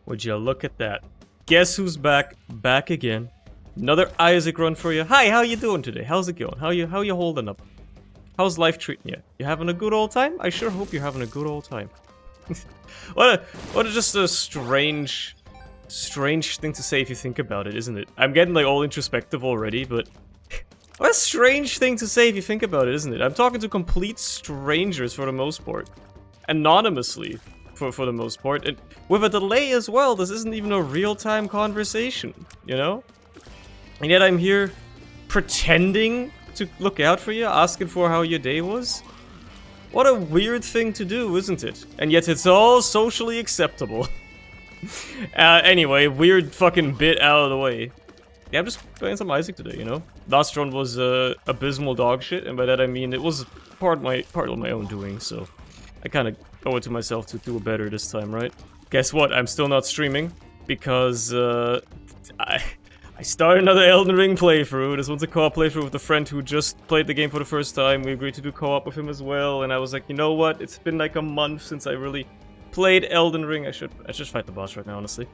Would you look at that? Guess who's back? Back again. Another Isaac run for you. Hi, how you doing today? How's it going? How you holding up? How's life treating you? You having a good old time? I sure hope you're having a good old time. what a just a strange thing to say if you think about it, isn't it? I'm getting like all introspective already, but what a strange thing to say if you think about it, isn't it? I'm talking to complete strangers for the most part. Anonymously, for the most part. And with a delay as well, this isn't even a real-time conversation, you know? And yet I'm here pretending to look out for you, asking for how your day was. What a weird thing to do, isn't it? And yet it's all socially acceptable. Anyway, weird fucking bit out of the way. Yeah, I'm just playing some Isaac today, you know? Last run was abysmal dog shit, and by that I mean it was part of my own doing, so I kind of owe it to myself to do better this time, right? Guess what? I'm still not streaming because I started another Elden Ring playthrough. This one's a co-op playthrough with a friend who just played the game for the first time. We agreed to do co-op with him as well, and I was like, you know what? It's been like a month since I really played Elden Ring. I should fight the boss right now, honestly.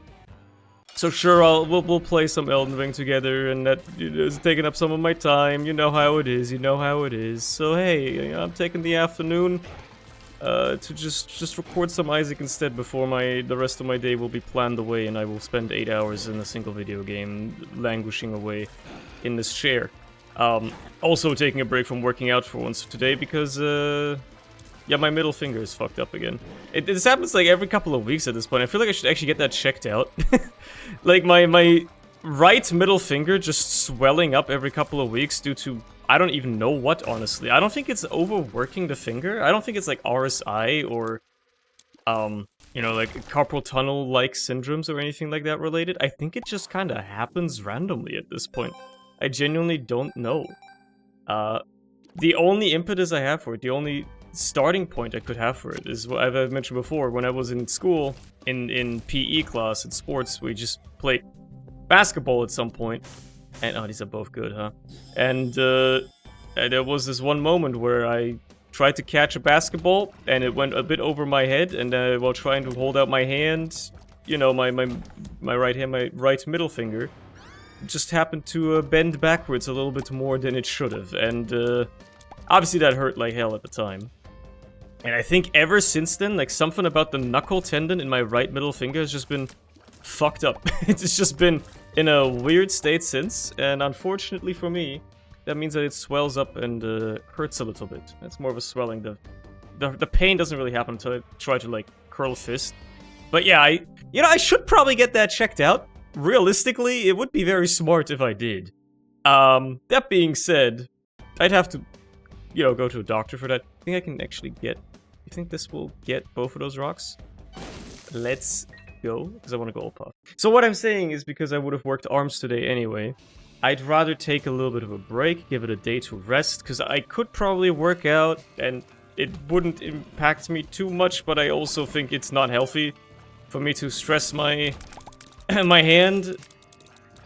So sure, we'll play some Elden Ring together, and that is taking up some of my time. You know how it is. You know how it is. So hey, I'm taking the afternoon to just record some Isaac instead before the rest of my day will be planned away, and I will spend 8 hours in a single video game, languishing away in this chair. Also taking a break from working out for once today because yeah, my middle finger is fucked up again. This happens like every couple of weeks at this point. I feel like I should actually get that checked out. Like my right middle finger just swelling up every couple of weeks due to I don't even know what, honestly. I don't think it's overworking the finger. I don't think it's like RSI or you know, like carpal tunnel-like syndromes or anything like that related. I think it just kind of happens randomly at this point. I genuinely don't know. The only impetus I have for it, the only starting point I could have for it is what I've mentioned before. When I was in school, in PE class, in sports, we just played basketball at some point. And, oh, these are both good, huh? And there was this one moment where I tried to catch a basketball, and it went a bit over my head, and while trying to hold out my hand, you know, my right hand, my right middle finger, just happened to bend backwards a little bit more than it should have, and obviously that hurt like hell at the time. And I think ever since then, like, something about the knuckle tendon in my right middle finger has just been fucked up. It's just been in a weird state since, and unfortunately for me, that means that it swells up and hurts a little bit. It's more of a swelling. The pain doesn't really happen until I try to, like, curl a fist. But yeah, I should probably get that checked out. Realistically, it would be very smart if I did. That being said, I'd have to, you know, go to a doctor for that. I think I can actually get... You think this will get both of those rocks? Let's go, because I want to go all puff. So what I'm saying is, because I would have worked arms today anyway, I'd rather take a little bit of a break, give it a day to rest, because I could probably work out, and it wouldn't impact me too much, but I also think it's not healthy for me to stress my my hand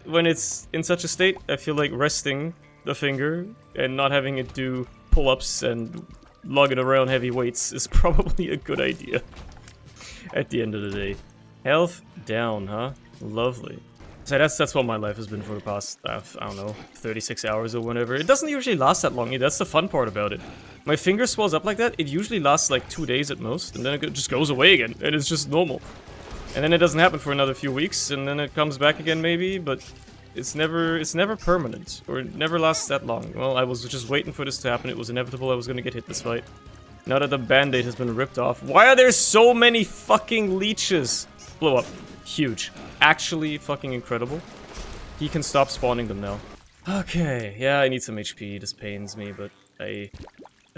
when it's in such a state. I feel like resting the finger and not having it do pull-ups and lugging around heavy weights is probably a good idea at the end of the day. Health down, huh? Lovely. So that's what my life has been for the past, I don't know, 36 hours or whatever. It doesn't usually last that long. That's the fun part about it. My finger swells up like that. It usually lasts like 2 days at most, and then it just goes away again, and it's just normal. And then it doesn't happen for another few weeks, and then it comes back again maybe, but it's never permanent, or it never lasts that long. Well, I was just waiting for this to happen. It was inevitable I was gonna get hit this fight. Now that the band-aid has been ripped off. Why are there so many fucking leeches? Blow up. Huge. Actually fucking incredible. He can stop spawning them now. Okay, yeah, I need some HP. This pains me, but I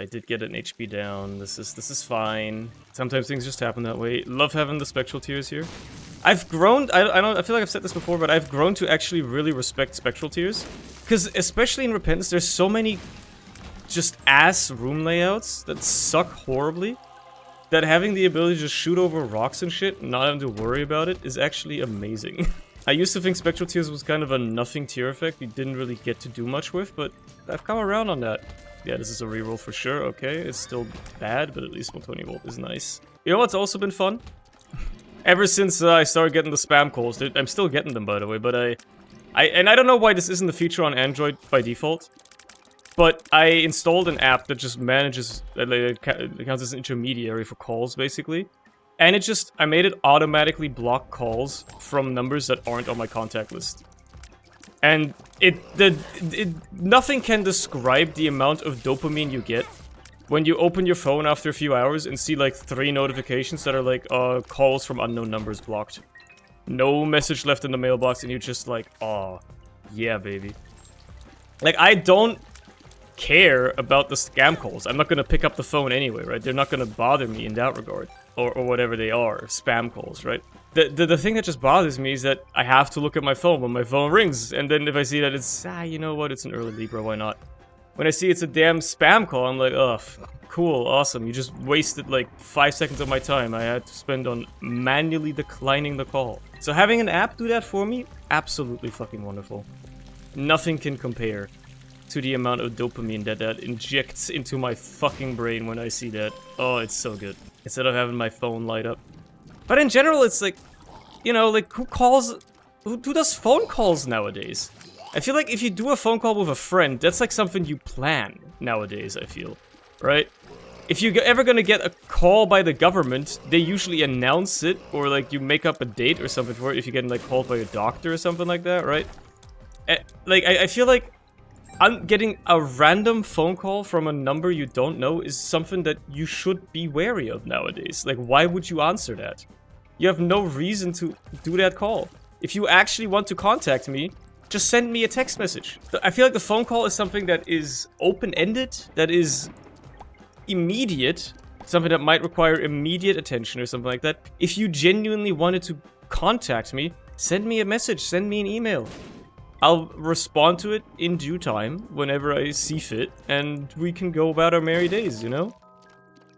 did get an HP down. This is fine. Sometimes things just happen that way. Love having the spectral tears here. I've grown, I feel like I've said this before, but I've grown to actually really respect spectral tears. Because especially in Repentance, there's so many just ass room layouts that suck horribly, that having the ability to just shoot over rocks and shit, not having to worry about it, is actually amazing. I used to think Spectral Tears was kind of a nothing tier effect you didn't really get to do much with, but I've come around on that. Yeah, this is a reroll for sure, okay. It's still bad, but at least 120 volt is nice. You know what's also been fun? Ever since I started getting the spam calls, dude, I'm still getting them, by the way, but I don't know why this isn't the feature on Android by default, but I installed an app that just manages, it counts as an intermediary for calls, basically. And I made it automatically block calls from numbers that aren't on my contact list. And nothing can describe the amount of dopamine you get when you open your phone after a few hours and see like 3 notifications that are like, calls from unknown numbers blocked. No message left in the mailbox, and you're just like, oh, yeah, baby. Like, I don't care about the scam calls. I'm not gonna pick up the phone anyway, right? They're not gonna bother me in that regard. Or whatever they are, spam calls, right? The thing that just bothers me is that I have to look at my phone when my phone rings, and then if I see that it's, you know what, it's an early Libra, why not? When I see it's a damn spam call, I'm like, ugh, cool, awesome, you just wasted like 5 seconds of my time I had to spend on manually declining the call. So having an app do that for me, absolutely fucking wonderful. Nothing can compare to the amount of dopamine that injects into my fucking brain when I see that. Oh, it's so good. Instead of having my phone light up. But in general, it's like, you know, like, who does phone calls nowadays? I feel like if you do a phone call with a friend, that's like something you plan nowadays, I feel. Right? If you're ever gonna get a call by the government, they usually announce it, or like you make up a date or something for it if you're getting like called by a doctor or something like that, right? Like, I feel like getting a random phone call from a number you don't know is something that you should be wary of nowadays. Like, why would you answer that? You have no reason to do that call. If you actually want to contact me, just send me a text message. I feel like the phone call is something that is open-ended, that is immediate, something that might require immediate attention or something like that. If you genuinely wanted to contact me, send me a message, send me an email. I'll respond to it in due time, whenever I see fit, and we can go about our merry days, you know?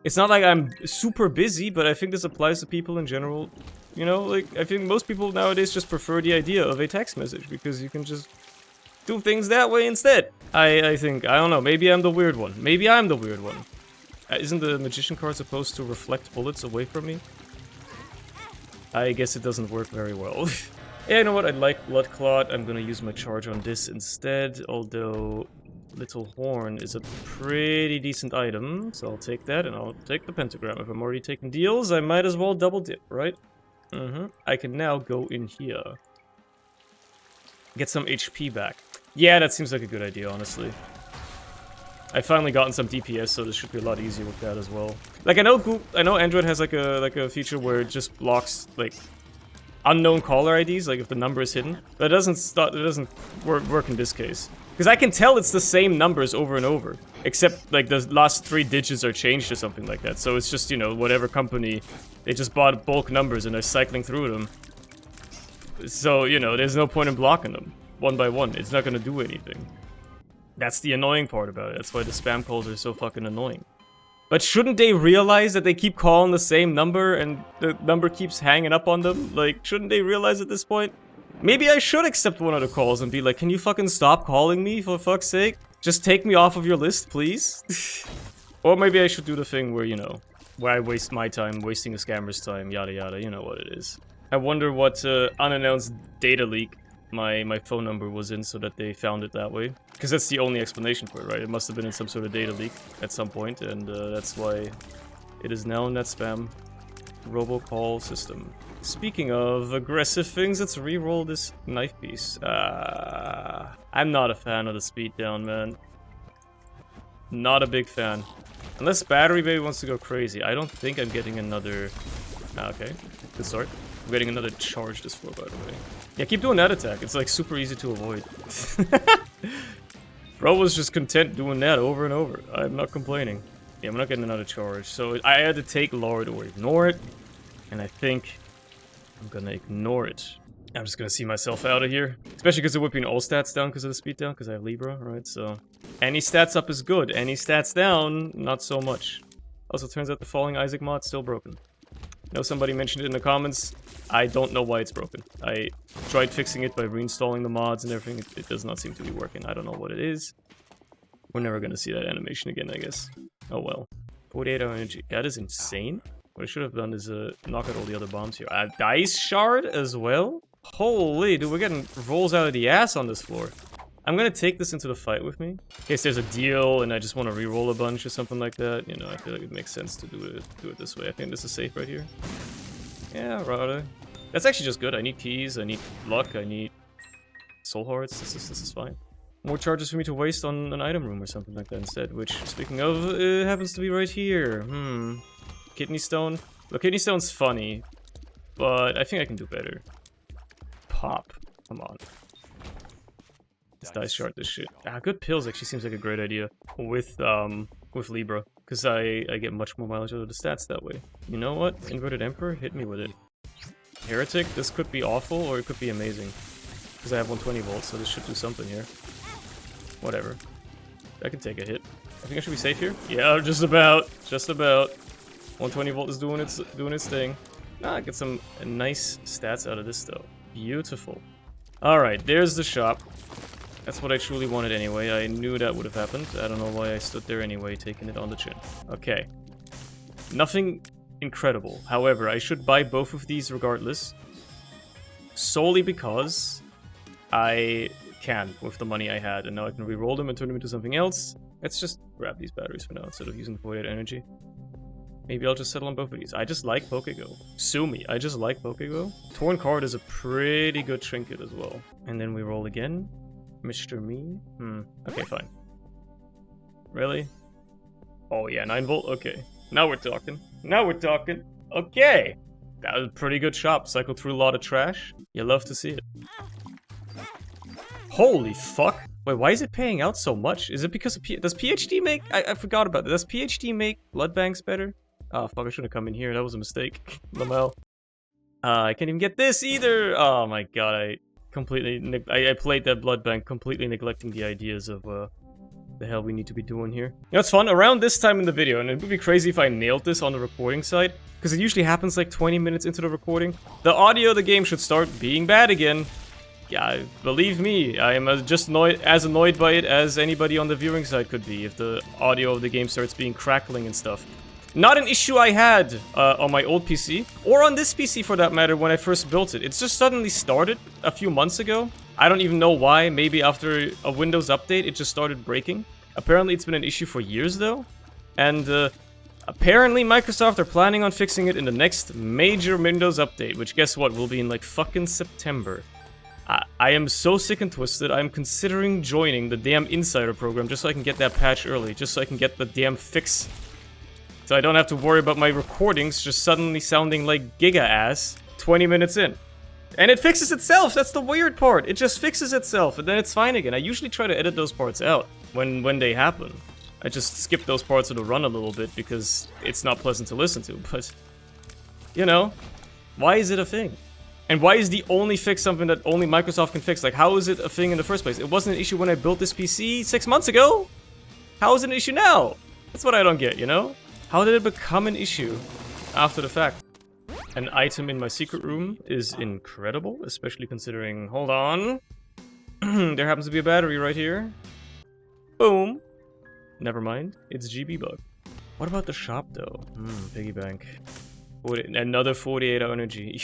It's not like I'm super busy, but I think this applies to people in general. You know, like, I think most people nowadays just prefer the idea of a text message, because you can just do things that way instead. I think, I don't know, maybe I'm the weird one. Maybe I'm the weird one. Isn't the magician card supposed to reflect bullets away from me? I guess it doesn't work very well. Yeah, you know what, I like Blood Clot, I'm gonna use my charge on this instead, although Little Horn is a pretty decent item, so I'll take that, and I'll take the Pentagram. If I'm already taking deals, I might as well double dip, right? I can now go in here. Get some HP back. Yeah, that seems like a good idea, honestly. I've finally gotten some DPS, so this should be a lot easier with that as well. Like, I know Android has like a feature where it just blocks, like, unknown caller IDs, like if the number is hidden, but it doesn't work in this case. Because I can tell it's the same numbers over and over, except like the last 3 digits are changed or something like that. So it's just, you know, whatever company, they just bought bulk numbers and they're cycling through them. So, you know, there's no point in blocking them one by one. It's not gonna do anything. That's the annoying part about it. That's why the spam calls are so fucking annoying. But shouldn't they realize that they keep calling the same number and the number keeps hanging up on them? Like, shouldn't they realize at this point? Maybe I should accept one of the calls and be like, can you fucking stop calling me, for fuck's sake? Just take me off of your list, please? Or maybe I should do the thing where, you know, where I waste my time, wasting a scammer's time, yada yada, you know what it is. I wonder what unannounced data leak my phone number was in so that they found it that way. Because that's the only explanation for it, right? It must have been in some sort of data leak at some point, and that's why it is now in that spam robocall system. Speaking of aggressive things, let's re-roll this knife piece. I'm not a fan of the speed down, man. Not a big fan. Unless Battery Baby wants to go crazy. I don't think I'm getting another... okay, good start. I'm getting another charge this floor, by the way. Yeah, keep doing that attack. It's like super easy to avoid. Bro was just content doing that over and over. I'm not complaining. Yeah, I'm not getting another charge. So I had to take Lord or ignore it. And I think I'm gonna ignore it. I'm just gonna see myself out of here. Especially because they're whipping all stats down because of the speed down, because I have Libra, right? So any stats up is good. Any stats down, not so much. Also, turns out the Falling Isaac mod's still broken. I know somebody mentioned it in the comments. I don't know why it's broken. I tried fixing it by reinstalling the mods and everything. It does not seem to be working. I don't know what it is. We're never gonna see that animation again, I guess. Oh well. 48 hour energy. That is insane. What I should have done is knock out all the other bombs here. A dice shard as well? Holy, dude, we're getting rolls out of the ass on this floor. I'm gonna take this into the fight with me. In case there's a deal and I just want to re-roll a bunch or something like that. You know, I feel like it makes sense to do it this way. I think this is safe right here. Yeah, rather. That's actually just good. I need keys, I need luck, I need soul hearts. This is fine. More charges for me to waste on an item room or something like that instead, which, speaking of, it happens to be right here. Kidney stone? The kidney stone's funny, but I think I can do better. Pop. Come on. Let's dice shard this shit. Good pills actually seems like a great idea with Libra, because I get much more mileage out of the stats that way. You know what? Inverted Emperor? Hit me with it. Heretic? This could be awful, or it could be amazing. Because I have 120 volts, so this should do something here. Whatever. I can take a hit. I think I should be safe here. Yeah, just about. Just about. 120 volt is doing its thing. Get some nice stats out of this though. Beautiful. Alright, there's the shop. That's what I truly wanted anyway. I knew that would have happened. I don't know why I stood there anyway, taking it on the chin. Okay. Nothing incredible. However, I should buy both of these regardless. Solely because I can with the money I had, and now I can re-roll them and turn them into something else. Let's just grab these batteries for now instead of using void energy. Maybe I'll just settle on both of these. I just like Pokego. Sue me, I just like Pokego. Torn card is a pretty good trinket as well. And then we roll again. Mr. Me? Okay, fine. Really? Oh yeah, 9 volt? Okay. Now we're talking. Now we're talking. Okay! That was a pretty good shop. Cycled through a lot of trash. You love to see it. Holy fuck! Wait, why is it paying out so much? Is it because of does PhD make... I forgot about that. Does PhD make blood banks better? Oh fuck, I shouldn't have come in here. That was a mistake. Lamel. I can't even get this either! Oh my god, I completely... I played that blood bank completely neglecting the ideas of the hell we need to be doing here. You know, it's fun. Around this time in the video, and it would be crazy if I nailed this on the recording side, because it usually happens like 20 minutes into the recording. The audio of the game should start being bad again. Yeah, believe me, I am just as annoyed by it as anybody on the viewing side could be if the audio of the game starts being crackling and stuff. Not an issue I had on my old PC, or on this PC for that matter when I first built it. It's just suddenly started a few months ago. I don't even know why. Maybe after a Windows update it just started breaking. Apparently it's been an issue for years though. And apparently Microsoft are planning on fixing it in the next major Windows update, which guess what, will be in like fucking September. I am so sick and twisted, I'm considering joining the damn Insider program just so I can get that patch early, just so I can get the damn fix. So I don't have to worry about my recordings just suddenly sounding like giga-ass 20 minutes in. And it fixes itself, that's the weird part. It just fixes itself, and then it's fine again. I usually try to edit those parts out when they happen. I just skip those parts of the run a little bit because it's not pleasant to listen to, but... You know, why is it a thing? And why is the only fix something that only Microsoft can fix? Like, how is it a thing in the first place? It wasn't an issue when I built this PC 6 months ago! How is it an issue now? That's what I don't get, you know? How did it become an issue after the fact? An item in my secret room is incredible, especially considering... Hold on. There happens to be a battery right here. Boom. Never mind. It's GB bug. What about the shop, though? Piggy bank. Another 48 energy.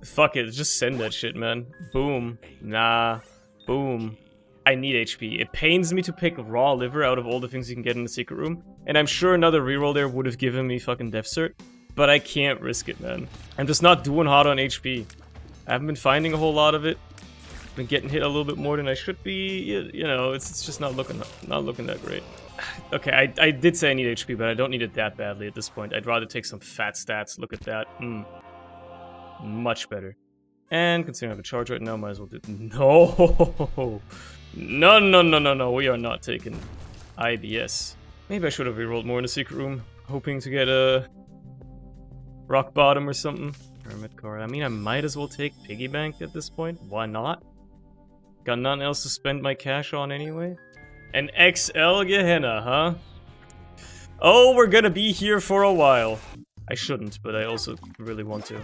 Fuck it, just send that shit, man. Boom. Nah. Boom. I need HP. It pains me to pick raw liver out of all the things you can get in the secret room. And I'm sure another reroll there would have given me fucking death cert. But I can't risk it, man. I'm just not doing hot on HP. I haven't been finding a whole lot of it. Been getting hit a little bit more than I should be. You know, it's just not looking that great. Okay, I did say I need HP, but I don't need it that badly at this point. I'd rather take some fat stats. Look at that. Much better. And considering I have a charge right now, might as well do... No! No. We are not taking IBS. Maybe I should have rerolled more in the secret room, hoping to get a rock bottom or something. Hermit card. I mean, I might as well take piggy bank at this point. Why not? Got nothing else to spend my cash on anyway. An XL Gehenna, huh? Oh, we're gonna be here for a while. I shouldn't, but I also really want to.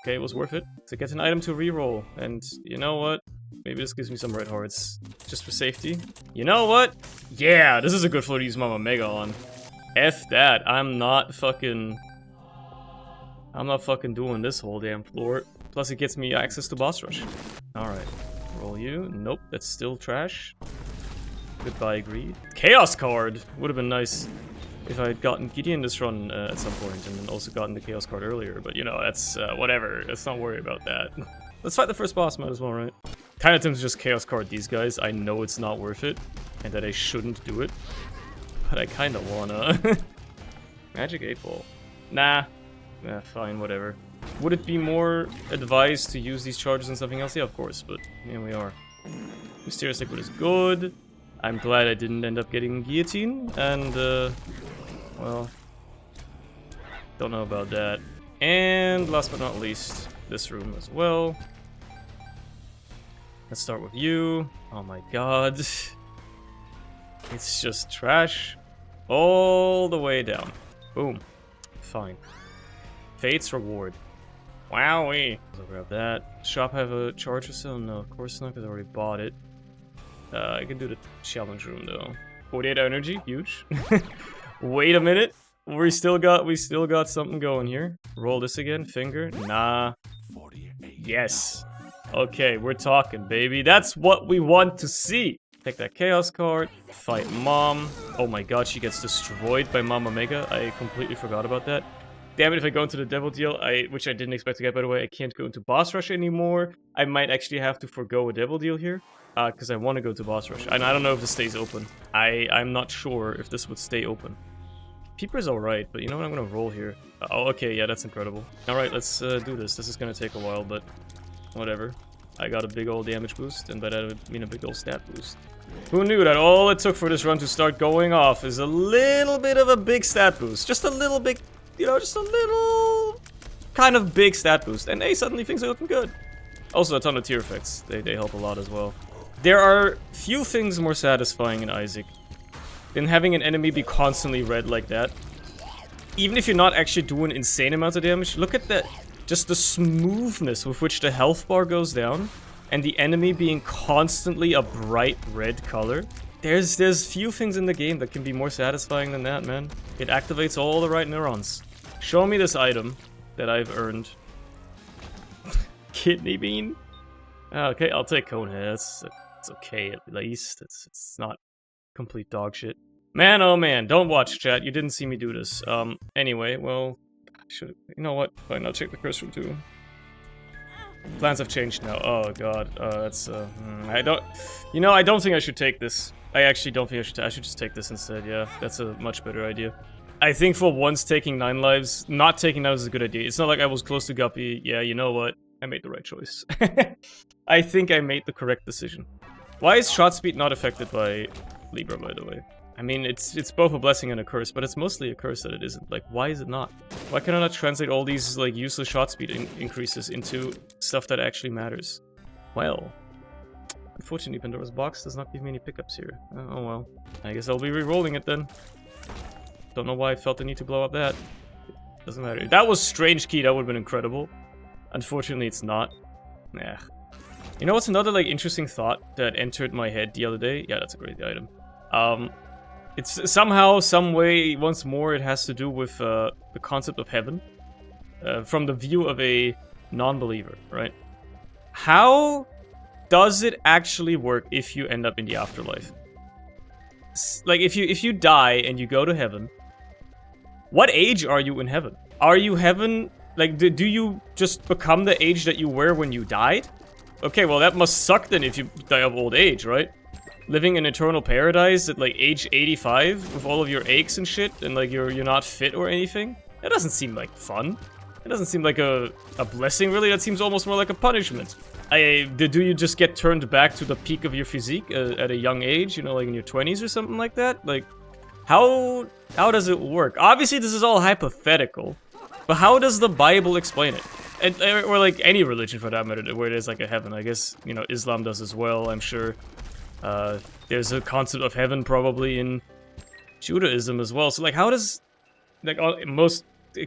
Okay, it was worth it to get an item to reroll. And you know what? Maybe this gives me some red hearts, just for safety. You know what? Yeah, this is a good floor to use Mama Mega on. F that, I'm not fucking... I'm not fucking doing this whole damn floor. Plus it gets me access to boss rush. Alright. Roll you. Nope, that's still trash. Goodbye, greed. Chaos card! Would have been nice if I had gotten Gideon this run at some point and then also gotten the chaos card earlier. But you know, that's whatever. Let's not worry about that. Let's fight the first boss, might as well, right? Kinda tempted to just chaos card these guys. I know it's not worth it and that I shouldn't do it. But I kinda wanna. Magic 8 Ball. Nah. Nah, fine, whatever. Would it be more advised to use these charges on something else? Yeah, of course, but here we are. Mysterious Liquid is good. I'm glad I didn't end up getting Guillotine, and, well, don't know about that. And last but not least, this room as well. Let's start with you. Oh my god. It's just trash. All the way down. Boom. Fine. Fate's Reward. Wowee. I'll grab that. Shop have a charge or so? No, of course not, because I already bought it. I can do the challenge room though. 48 energy, huge. Wait a minute. We still got something going here. Roll this again. Finger. Nah. Yes. Okay, we're talking, baby. That's what we want to see. Take that chaos card. Fight Mom. Oh my god, she gets destroyed by Mama Mega. I completely forgot about that. Damn it, if I go into the devil deal, which I didn't expect to get, by the way, I can't go into boss rush anymore. I might actually have to forgo a devil deal here, because I want to go to boss rush. And I don't know if this stays open. I'm not sure if this would stay open. Peeper's alright, but you know what, I'm gonna roll here. Oh, okay, yeah, that's incredible. Alright, let's do this. This is gonna take a while, but whatever. I got a big old damage boost, and by that I would mean a big old stat boost. Who knew that all it took for this run to start going off is a little bit of a big stat boost. Just a little bit. You know, just a little kind of big stat boost. And hey, suddenly things are looking good. Also, a ton of tier effects. They help a lot as well. There are few things more satisfying in Isaac than having an enemy be constantly red like that. Even if you're not actually doing insane amounts of damage, look at that. Just the smoothness with which the health bar goes down. And the enemy being constantly a bright red color. There's few things in the game that can be more satisfying than that, man. It activates all the right neurons. Show me this item that I've earned. Kidney bean? Okay, I'll take Conehead. It's okay at least. It's not complete dog shit. Man, oh man, don't watch chat. You didn't see me do this. Anyway, well, you know what? Fine, I'll check the curse room too. Plans have changed now. Oh god, I don't think I should take this. I actually don't think I should just take this instead, yeah. That's a much better idea. I think for once taking 9 lives, not taking that is a good idea. It's not like I was close to Guppy. Yeah, you know what? I made the right choice. I think I made the correct decision. Why is shot speed not affected by Libra, by the way? I mean, it's both a blessing and a curse, but it's mostly a curse that it isn't. Like, why is it not? Why can I not translate all these, like, useless shot speed increases into stuff that actually matters? Well, unfortunately, Pandora's box does not give me any pickups here. Oh well. I guess I'll be re-rolling it then. Don't know why I felt the need to blow up that. Doesn't matter. If that was strange key, that would have been incredible. Unfortunately, it's not. Nah. You know what's another, like, interesting thought that entered my head the other day? Yeah, that's a great item. It's somehow, some way, once more, it has to do with the concept of heaven. From the view of a non-believer, right? How does it actually work if you end up in the afterlife? Like, if you die and you go to heaven, what age are you in heaven? Are you heaven, like, do you just become the age that you were when you died? Okay, well, that must suck then if you die of old age, right? Living in eternal paradise at, like, age 85 with all of your aches and shit, and, like, you're not fit or anything? That doesn't seem like fun. It doesn't seem like a blessing, really. That seems almost more like a punishment. Do you just get turned back to the peak of your physique at a young age, you know, like in your 20s or something like that? Like, how does it work? Obviously, this is all hypothetical, but how does the Bible explain it? Or, like, any religion, for that matter, where there's, like, a heaven. I guess, you know, Islam does as well, I'm sure. There's a concept of heaven probably in Judaism as well. So, like, how does, like,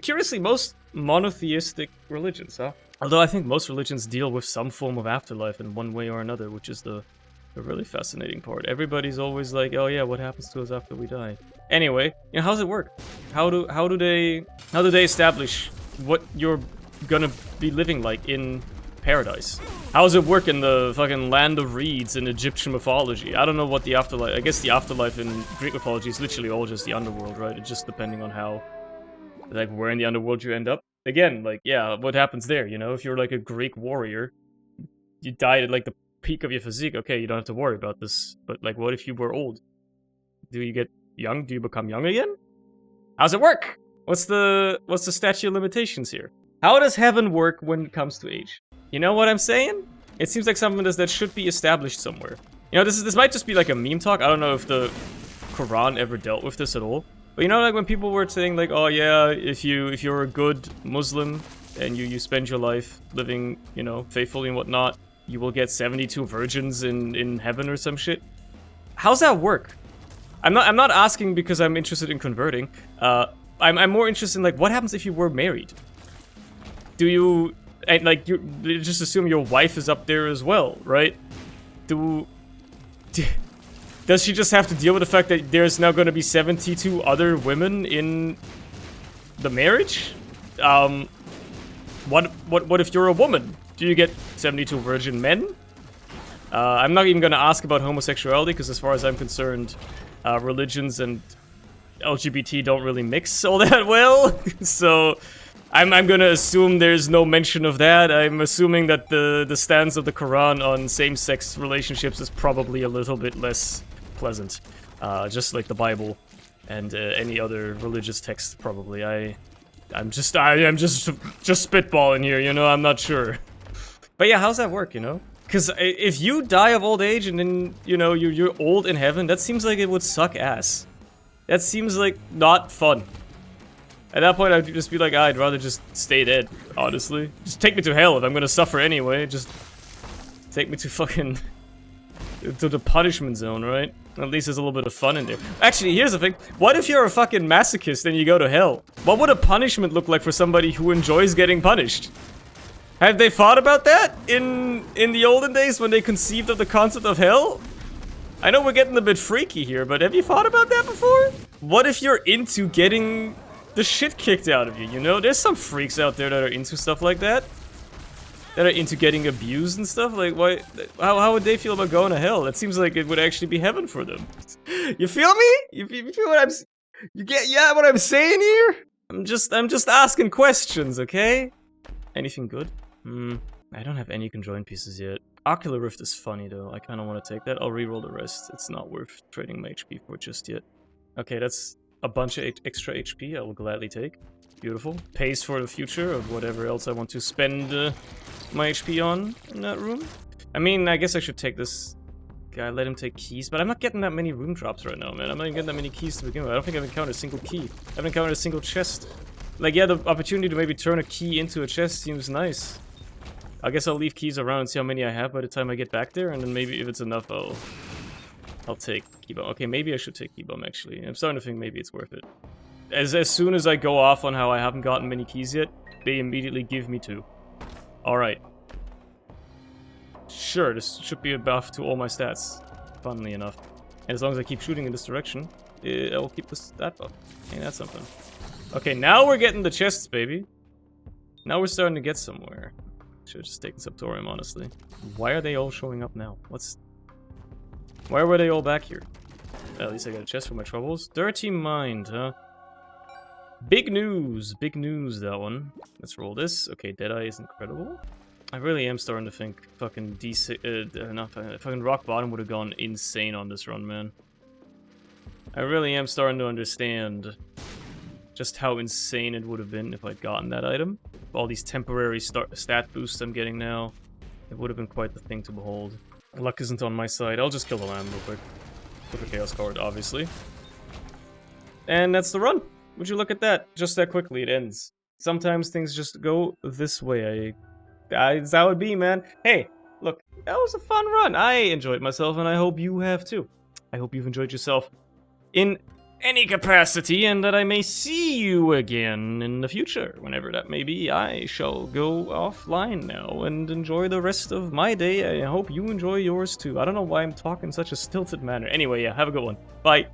curiously, most monotheistic religions, huh? Although I think most religions deal with some form of afterlife in one way or another, which is the really fascinating part. Everybody's always like, oh yeah, what happens to us after we die? Anyway, you know, how does it work? How do they establish what you're gonna be living like in paradise. How does it work in the fucking land of reeds in Egyptian mythology? I don't know what the afterlife... I guess the afterlife in Greek mythology is literally all just the underworld, right? It's just depending on how... like, where in the underworld you end up. Again, like, yeah, what happens there, you know? If you're, like, a Greek warrior, you died at, like, the peak of your physique, okay, you don't have to worry about this. But, like, what if you were old? Do you get young? Do you become young again? How's it work? What's the statute of limitations here? How does heaven work when it comes to age? You know what I'm saying? It seems like something that should be established somewhere. You know, this might just be like a meme talk. I don't know if the Quran ever dealt with this at all. But you know, like when people were saying like, oh yeah, if you're a good Muslim and you spend your life living, you know, faithfully and whatnot, you will get 72 virgins in heaven or some shit. How's that work? I'm not asking because I'm interested in converting. I'm more interested in like what happens if you were married. Do you... and like, you just assume your wife is up there as well, right? Does she just have to deal with the fact that there's now going to be 72 other women in the marriage? What if you're a woman? Do you get 72 virgin men? I'm not even going to ask about homosexuality, because as far as I'm concerned, religions and LGBT don't really mix all that well, so... I'm gonna assume there's no mention of that. I'm assuming that the stance of the Quran on same-sex relationships is probably a little bit less pleasant. Just like the Bible and any other religious text, probably. I'm just spitballing here, you know, I'm not sure. But yeah, how's that work, you know? Because if you die of old age and then, you know, you're old in heaven, that seems like it would suck ass. That seems like not fun. At that point, I'd just be like, I'd rather just stay dead, honestly. Just take me to hell if I'm gonna suffer anyway. Just take me to fucking... to the punishment zone, right? At least there's a little bit of fun in there. Actually, here's the thing. What if you're a fucking masochist and you go to hell? What would a punishment look like for somebody who enjoys getting punished? Have they thought about that in the olden days when they conceived of the concept of hell? I know we're getting a bit freaky here, but have you thought about that before? What if you're into getting... the shit kicked out of you, you know? There's some freaks out there that are into stuff like that. That are into getting abused and stuff. Like, why? How would they feel about going to hell? That seems like it would actually be heaven for them. You feel me? You feel what I'm... you get, yeah, what I'm saying here? I'm just asking questions, okay? Anything good? I don't have any conjoined pieces yet. Ocular Rift is funny, though. I kind of want to take that. I'll reroll the rest. It's not worth trading my HP for just yet. Okay, that's... a bunch of extra HP I will gladly take. Beautiful. Pays for the future of whatever else I want to spend my HP on in that room. I mean, I guess I should take this guy, let him take keys, but I'm not getting that many room drops right now, man. I'm not even getting that many keys to begin with. I don't think I've encountered a single key. I haven't encountered a single chest. Like, yeah, the opportunity to maybe turn a key into a chest seems nice. I guess I'll leave keys around and see how many I have by the time I get back there, and then maybe if it's enough, I'll take key bomb. Okay, maybe I should take key bomb, actually. I'm starting to think maybe it's worth it. As soon as I go off on how I haven't gotten many keys yet, they immediately give me 2. Alright. Sure, this should be a buff to all my stats, funnily enough. And as long as I keep shooting in this direction, I'll keep this stat buff. Ain't that something? Okay, now we're getting the chests, baby. Now we're starting to get somewhere. Should've just taken Subtorium, honestly. Why are they all showing up now? Why were they all back here? Well, at least I got a chest for my troubles. Dirty Mind, huh? Big news, that one. Let's roll this. Okay, Deadeye is incredible. I really am starting to think fucking fucking Rock Bottom would have gone insane on this run, man. I really am starting to understand just how insane it would have been if I'd gotten that item. All these temporary stat boosts I'm getting now, it would have been quite the thing to behold. Luck isn't on my side. I'll just kill the lamb real quick. With a Chaos card, obviously. And that's the run. Would you look at that? Just that quickly, it ends. Sometimes things just go this way. That's how it be, man. Hey, look, that was a fun run. I enjoyed myself, and I hope you have too. I hope you've enjoyed yourself in any capacity, and that I may see you again in the future. Whenever that may be, I shall go offline now and enjoy the rest of my day. I hope you enjoy yours too. I don't know why I'm talking in such a stilted manner. Anyway, yeah, have a good one. Bye.